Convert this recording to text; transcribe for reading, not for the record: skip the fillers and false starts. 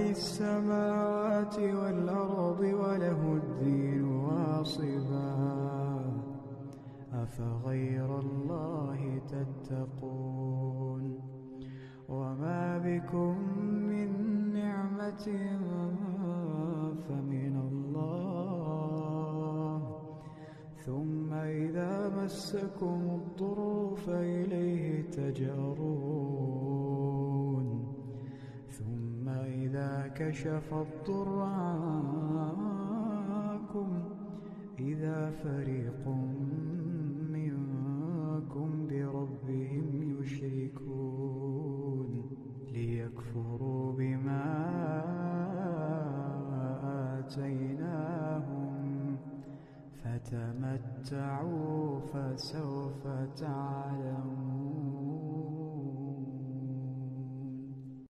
السماوات والأرض وله الدين واصبا أفغير الله تتقون وما بكم من نعمة فمن الله ثم إذا مسكم الضر فإليه تجأرون ثم إذا كشف الضر عنكم إذا فريق منكم بربهم يشركون ليكفروا بما آتيناهم فتمتعوا فسوف تعلمون.